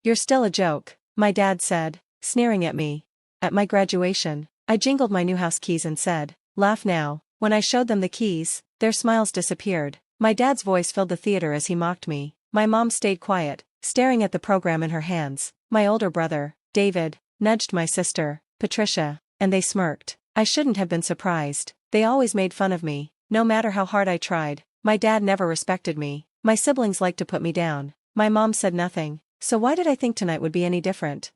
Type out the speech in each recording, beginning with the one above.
"You're still a joke," my dad said, sneering at me. At my graduation, I jingled my new house keys and said, "Laugh now." When I showed them the keys, their smiles disappeared. My dad's voice filled the theater as he mocked me. My mom stayed quiet, staring at the program in her hands. My older brother, David, nudged my sister, Patricia, and they smirked. I shouldn't have been surprised. They always made fun of me, no matter how hard I tried. My dad never respected me. My siblings liked to put me down. My mom said nothing, so why did I think tonight would be any different?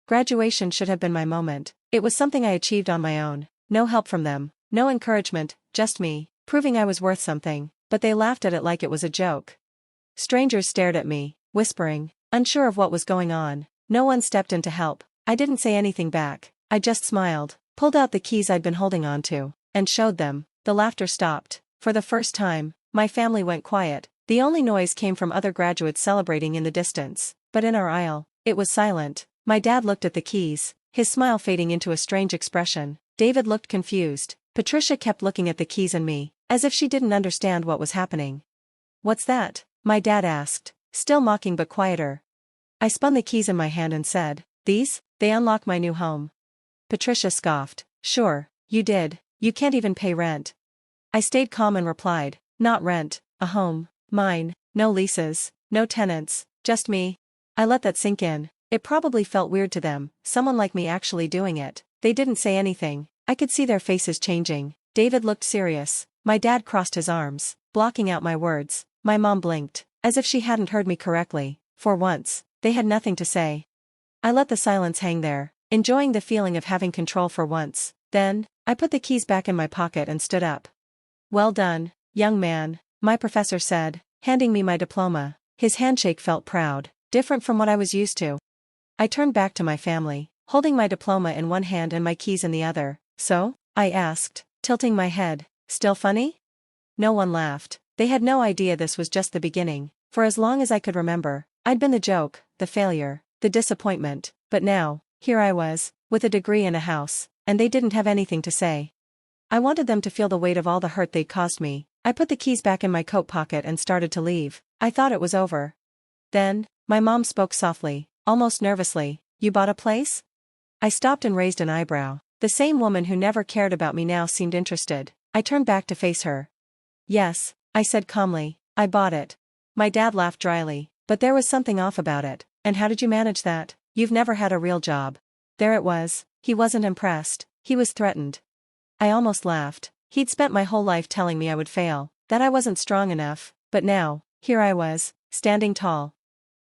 Graduation should have been my moment. It was something I achieved on my own. No help from them, no encouragement, just me, proving I was worth something, but they laughed at it like it was a joke. Strangers stared at me, whispering, unsure of what was going on. No one stepped in to help. I didn't say anything back. I just smiled, pulled out the keys I'd been holding on to, and showed them. The laughter stopped. For the first time, my family went quiet. The only noise came from other graduates celebrating in the distance, but in our aisle, it was silent. My dad looked at the keys, his smile fading into a strange expression. David looked confused. Patricia kept looking at the keys and me, as if she didn't understand what was happening. "What's that?" my dad asked, still mocking but quieter. I spun the keys in my hand and said, "These? They unlock my new home." Patricia scoffed. "Sure, you did. You can't even pay rent." I stayed calm and replied, "Not rent, a home. Mine, no leases, no tenants, just me." I let that sink in. It probably felt weird to them, someone like me actually doing it. They didn't say anything. I could see their faces changing. David looked serious. My dad crossed his arms, blocking out my words. My mom blinked, as if she hadn't heard me correctly. For once, they had nothing to say. I let the silence hang there, enjoying the feeling of having control for once. Then, I put the keys back in my pocket and stood up. "Well done, young man," my professor said, handing me my diploma. His handshake felt proud, different from what I was used to. I turned back to my family, holding my diploma in one hand and my keys in the other. "So?" I asked, tilting my head. "Still funny?" No one laughed. They had no idea this was just the beginning. For as long as I could remember, I'd been the joke, the failure, the disappointment. But now, here I was, with a degree and a house, and they didn't have anything to say. I wanted them to feel the weight of all the hurt they'd caused me. I put the keys back in my coat pocket and started to leave. I thought it was over. Then, my mom spoke softly, almost nervously. "You bought a place?" I stopped and raised an eyebrow. The same woman who never cared about me now seemed interested. I turned back to face her. "Yes," I said calmly, "I bought it." My dad laughed dryly, but there was something off about it. "And how did you manage that? You've never had a real job." There it was. He wasn't impressed. He was threatened. I almost laughed. He'd spent my whole life telling me I would fail, that I wasn't strong enough, but now, here I was, standing tall.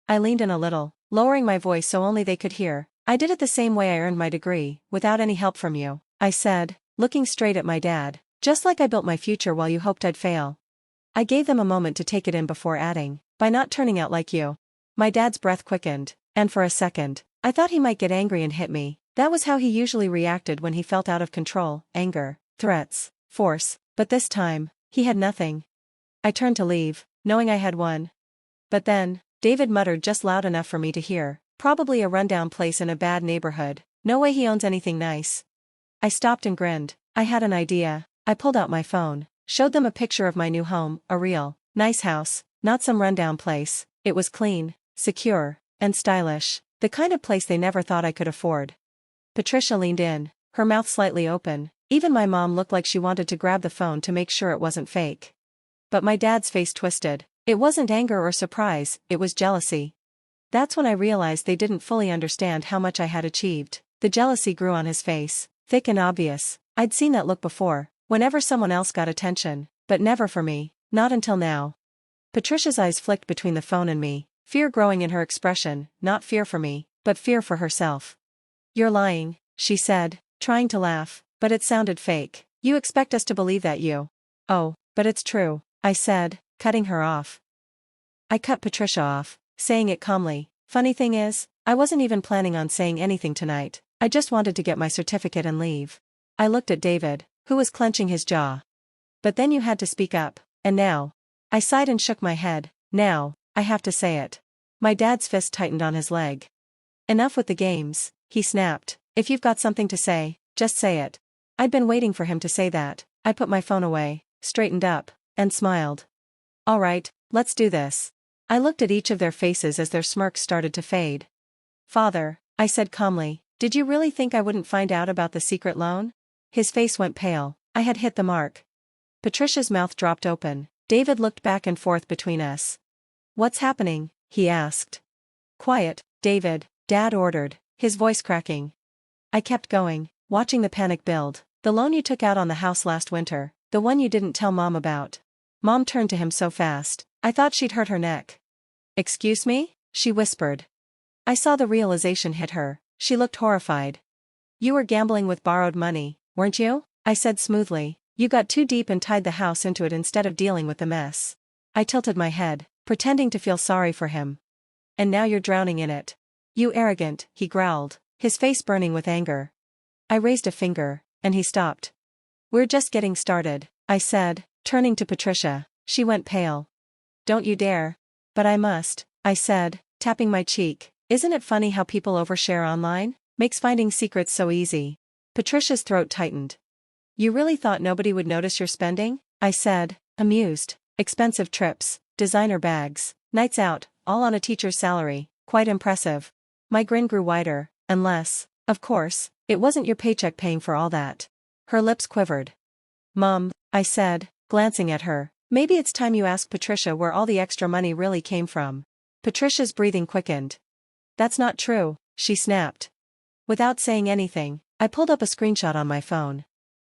I leaned in a little, lowering my voice so only they could hear. "I did it the same way I earned my degree, without any help from you," I said, looking straight at my dad. "Just like I built my future while you hoped I'd fail." I gave them a moment to take it in before adding, "By not turning out like you." My dad's breath quickened, and for a second, I thought he might get angry and hit me. That was how he usually reacted when he felt out of control: anger, threats, force. But this time, he had nothing. I turned to leave, knowing I had won. But then, David muttered just loud enough for me to hear, "Probably a rundown place in a bad neighborhood. No way he owns anything nice." I stopped and grinned. I had an idea. I pulled out my phone, showed them a picture of my new home, a real, nice house, not some rundown place. It was clean, secure, and stylish, the kind of place they never thought I could afford. Patricia leaned in, her mouth slightly open. Even my mom looked like she wanted to grab the phone to make sure it wasn't fake. But my dad's face twisted. It wasn't anger or surprise, it was jealousy. That's when I realized they didn't fully understand how much I had achieved. The jealousy grew on his face, thick and obvious. I'd seen that look before, whenever someone else got attention, but never for me, not until now. Patricia's eyes flicked between the phone and me, fear growing in her expression, not fear for me, but fear for herself. "You're lying," she said, trying to laugh, but it sounded fake. "You expect us to believe that you—" "Oh, but it's true," I said, cutting her off. I cut Patricia off, saying it calmly. "Funny thing is, I wasn't even planning on saying anything tonight. I just wanted to get my certificate and leave." I looked at David, who was clenching his jaw. "But then you had to speak up, and now—" I sighed and shook my head. "Now, I have to say it." My dad's fist tightened on his leg. "Enough with the games," he snapped. "If you've got something to say, just say it." I'd been waiting for him to say that. I put my phone away, straightened up, and smiled. "All right, let's do this." I looked at each of their faces as their smirks started to fade. Father, I said calmly, did you really think I wouldn't find out about the secret loan? His face went pale. I had hit the mark. Patricia's mouth dropped open. David looked back and forth between us. What's happening? He asked. Quiet, David, Dad ordered, his voice cracking. I kept going, watching the panic build. The loan you took out on the house last winter, the one you didn't tell Mom about. Mom turned to him so fast, I thought she'd hurt her neck. Excuse me? She whispered. I saw the realization hit her. She looked horrified. You were gambling with borrowed money, weren't you? I said smoothly. You got too deep and tied the house into it instead of dealing with the mess. I tilted my head, pretending to feel sorry for him. And now you're drowning in it. You arrogant, he growled, his face burning with anger. I raised a finger, and he stopped. We're just getting started, I said, turning to Patricia. She went pale. Don't you dare. But I must, I said, tapping my cheek. Isn't it funny how people overshare online? Makes finding secrets so easy. Patricia's throat tightened. You really thought nobody would notice your spending? I said, amused. Expensive trips, designer bags, nights out, all on a teacher's salary, quite impressive. My grin grew wider, unless, of course, it wasn't your paycheck paying for all that. Her lips quivered. Mom, I said, glancing at her, maybe it's time you ask Patricia where all the extra money really came from. Patricia's breathing quickened. That's not true, she snapped. Without saying anything, I pulled up a screenshot on my phone.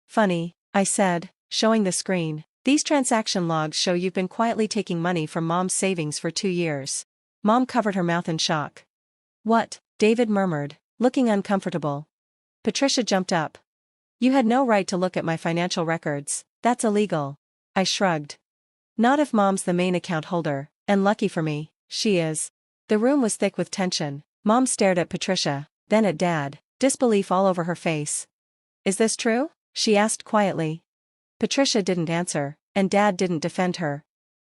Funny, I said, showing the screen. These transaction logs show you've been quietly taking money from Mom's savings for 2 years. Mom covered her mouth in shock. What? David murmured, looking uncomfortable. Patricia jumped up. You had no right to look at my financial records, that's illegal. I shrugged. Not if Mom's the main account holder, and lucky for me, she is. The room was thick with tension. Mom stared at Patricia, then at Dad, disbelief all over her face. Is this true? She asked quietly. Patricia didn't answer, and Dad didn't defend her.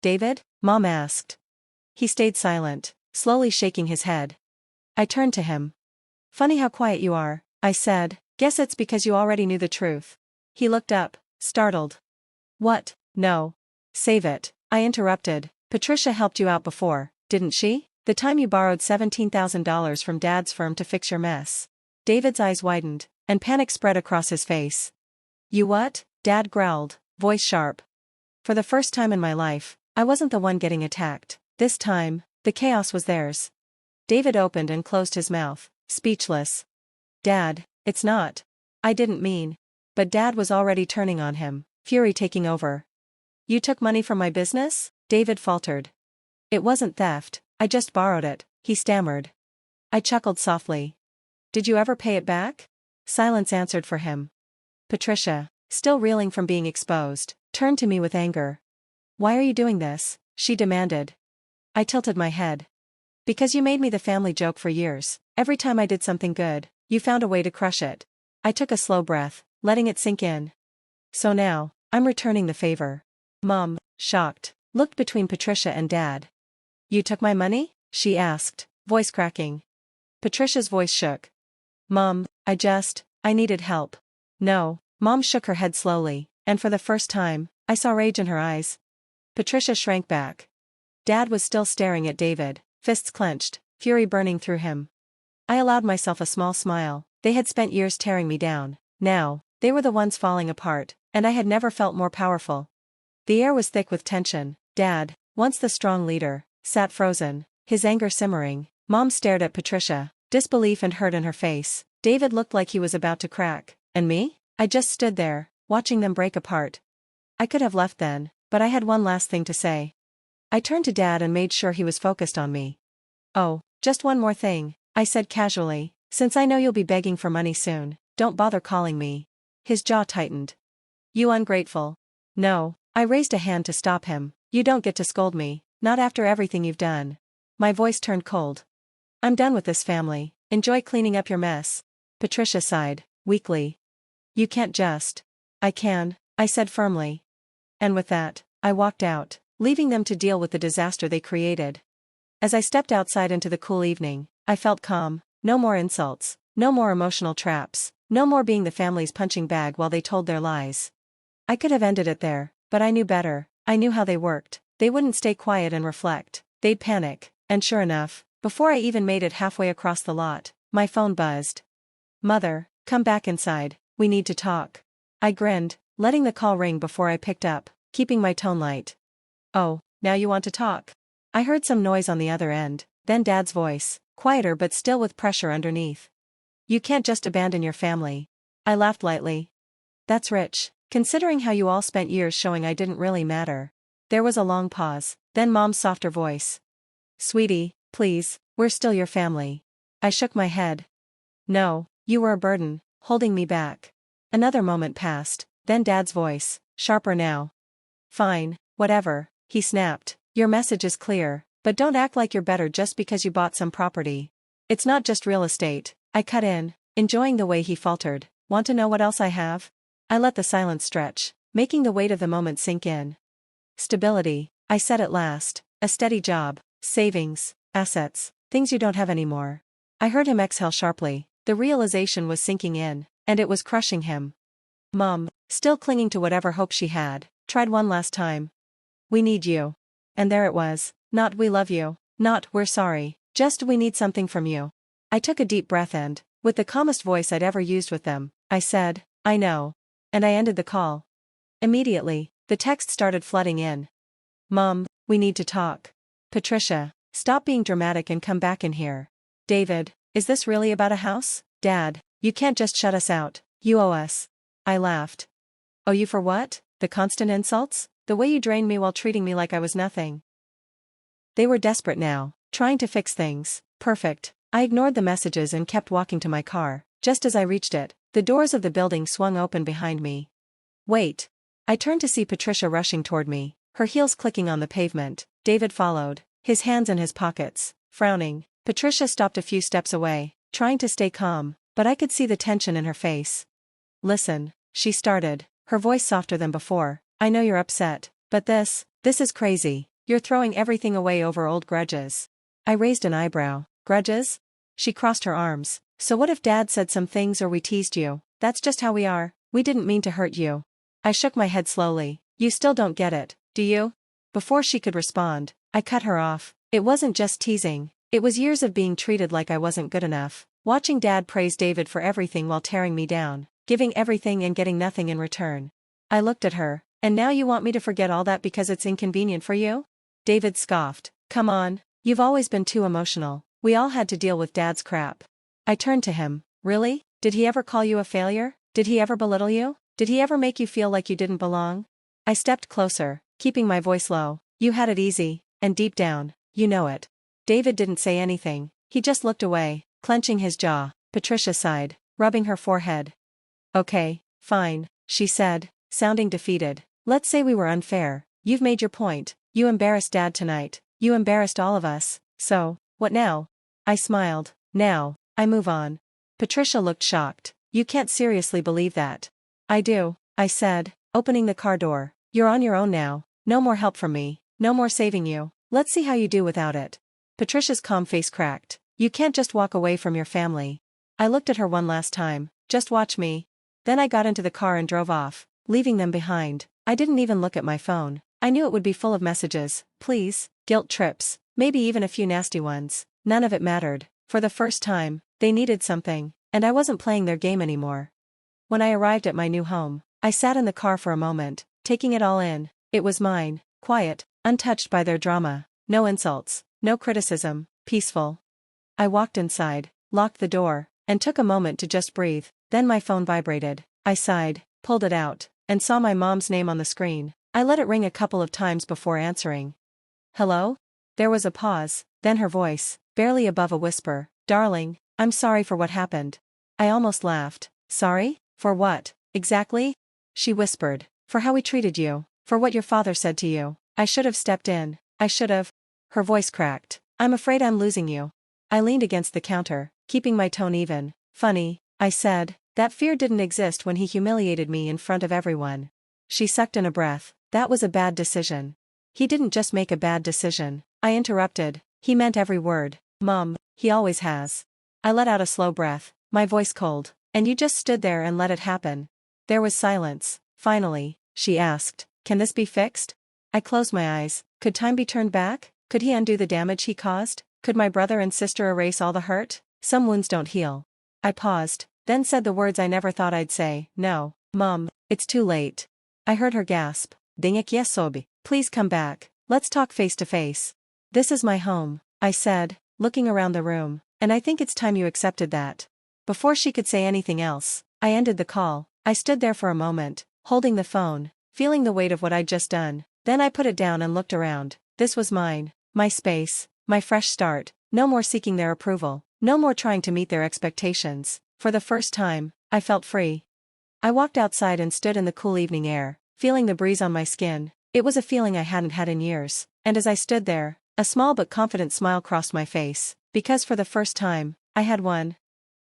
David? Mom asked. He stayed silent, slowly shaking his head. I turned to him. Funny how quiet you are, I said, guess it's because you already knew the truth. He looked up, startled. What? No. Save it, I interrupted. Patricia helped you out before, didn't she? The time you borrowed $17,000 from Dad's firm to fix your mess. David's eyes widened, and panic spread across his face. You what? Dad growled, voice sharp. For the first time in my life, I wasn't the one getting attacked. This time, the chaos was theirs. David opened and closed his mouth, speechless. Dad, it's not. I didn't mean. But Dad was already turning on him, fury taking over. You took money from my business? David faltered. It wasn't theft, I just borrowed it, he stammered. I chuckled softly. Did you ever pay it back? Silence answered for him. Patricia, still reeling from being exposed, turned to me with anger. Why are you doing this? She demanded. I tilted my head. Because you made me the family joke for years. Every time I did something good, you found a way to crush it. I took a slow breath, letting it sink in. So now, I'm returning the favor. Mom, shocked, looked between Patricia and Dad. You took my money? She asked, voice cracking. Patricia's voice shook. Mom, I needed help. No, Mom shook her head slowly, and for the first time, I saw rage in her eyes. Patricia shrank back. Dad was still staring at David, fists clenched, fury burning through him. I allowed myself a small smile. They had spent years tearing me down. Now, they were the ones falling apart, and I had never felt more powerful. The air was thick with tension. Dad, once the strong leader, sat frozen, his anger simmering. Mom stared at Patricia, disbelief and hurt in her face. David looked like he was about to crack. And me? I just stood there, watching them break apart. I could have left then, but I had one last thing to say. I turned to Dad and made sure he was focused on me. Oh, just one more thing, I said casually. Since I know you'll be begging for money soon, don't bother calling me. His jaw tightened. You ungrateful. No, I raised a hand to stop him. You don't get to scold me, not after everything you've done. My voice turned cold. I'm done with this family. Enjoy cleaning up your mess. Patricia sighed, weakly. You can't just. I can, I said firmly. And with that, I walked out, leaving them to deal with the disaster they created. As I stepped outside into the cool evening, I felt calm. No more insults, no more emotional traps, no more being the family's punching bag while they told their lies. I could have ended it there, but I knew better. I knew how they worked. They wouldn't stay quiet and reflect. They'd panic, and sure enough, Before I even made it halfway across the lot, my phone buzzed. Mother, come back inside, we need to talk. I grinned, letting the call ring before I picked up, keeping my tone light. Oh, now you want to talk? I heard some noise on the other end, then Dad's voice, quieter but still with pressure underneath. You can't just abandon your family. I laughed lightly. That's rich, considering how you all spent years showing I didn't really matter. There was a long pause, then Mom's softer voice. Sweetie, please, we're still your family. I shook my head. No, you were a burden, holding me back. Another moment passed, then Dad's voice, sharper now. Fine, whatever, he snapped. Your message is clear, but don't act like you're better just because you bought some property. It's not just real estate, I cut in, enjoying the way he faltered. Want to know what else I have? I let the silence stretch, making the weight of the moment sink in. Stability, I said at last, a steady job, savings, assets, things you don't have anymore. I heard him exhale sharply, the realization was sinking in, and it was crushing him. Mom, still clinging to whatever hope she had, tried one last time. We need you. And there it was, not we love you, not we're sorry, just we need something from you. I took a deep breath and, with the calmest voice I'd ever used with them, I said, I know. And I ended the call. Immediately, the text started flooding in. Mom, we need to talk. Patricia, stop being dramatic and come back in here. David, is this really about a house? Dad, you can't just shut us out, you owe us. I laughed. Owe you for what? The constant insults? The way you drained me while treating me like I was nothing. They were desperate now, trying to fix things. Perfect. I ignored the messages and kept walking to my car. Just as I reached it, the doors of the building swung open behind me. Wait. I turned to see Patricia rushing toward me, her heels clicking on the pavement. David followed, his hands in his pockets, frowning. Patricia stopped a few steps away, trying to stay calm, but I could see the tension in her face. Listen, she started, her voice softer than before. I know you're upset, but this is crazy. You're throwing everything away over old grudges. I raised an eyebrow. Grudges? She crossed her arms. So what if Dad said some things or we teased you? That's just how we are. We didn't mean to hurt you. I shook my head slowly. You still don't get it, do you? Before she could respond, I cut her off. It wasn't just teasing. It was years of being treated like I wasn't good enough. Watching Dad praise David for everything while tearing me down, giving everything and getting nothing in return. I looked at her. And now you want me to forget all that because it's inconvenient for you? David scoffed. Come on, you've always been too emotional. We all had to deal with Dad's crap. I turned to him. Really? Did he ever call you a failure? Did he ever belittle you? Did he ever make you feel like you didn't belong? I stepped closer, keeping my voice low. You had it easy, and deep down, you know it. David didn't say anything. He just looked away, clenching his jaw. Patricia sighed, rubbing her forehead. Okay, fine, she said, sounding defeated. Let's say we were unfair. You've made your point. You embarrassed Dad tonight. You embarrassed all of us. So, what now? I smiled. Now, I move on. Patricia looked shocked. You can't seriously believe that. I do, I said, opening the car door. You're on your own now. No more help from me. No more saving you. Let's see how you do without it. Patricia's calm face cracked. You can't just walk away from your family. I looked at her one last time. Just watch me. Then I got into the car and drove off, leaving them behind. I didn't even look at my phone. I knew it would be full of messages, please, guilt trips, maybe even a few nasty ones. None of it mattered. For the first time, they needed something, and I wasn't playing their game anymore. When I arrived at my new home, I sat in the car for a moment, taking it all in. It was mine, quiet, untouched by their drama. No insults, no criticism, peaceful. I walked inside, locked the door, and took a moment to just breathe. Then my phone vibrated. I sighed, pulled it out, and saw my mom's name on the screen. I let it ring a couple of times before answering. Hello? There was a pause, then her voice, barely above a whisper. Darling, I'm sorry for what happened. I almost laughed. Sorry? For what, exactly? She whispered. For how we treated you. For what your father said to you. I should have stepped in. I should have. Her voice cracked. I'm afraid I'm losing you. I leaned against the counter, keeping my tone even. Funny, I said. That fear didn't exist when he humiliated me in front of everyone. She sucked in a breath. That was a bad decision. He didn't just make a bad decision. I interrupted. He meant every word. Mom, he always has. I let out a slow breath, my voice cold. And you just stood there and let it happen. There was silence. Finally, she asked, can this be fixed? I closed my eyes. Could time be turned back? Could he undo the damage he caused? Could my brother and sister erase all the hurt? Some wounds don't heal. I paused, then said the words I never thought I'd say. No, Mom, it's too late. I heard her gasp. Dingek yesobi. Please come back. Let's talk face to face. This is my home, I said, looking around the room, and I think it's time you accepted that. Before she could say anything else, I ended the call. I stood there for a moment, holding the phone, feeling the weight of what I'd just done. Then I put it down and looked around. This was mine, my space, my fresh start. No more seeking their approval, no more trying to meet their expectations. For the first time, I felt free. I walked outside and stood in the cool evening air, feeling the breeze on my skin. It was a feeling I hadn't had in years, and as I stood there, a small but confident smile crossed my face, because for the first time, I had one.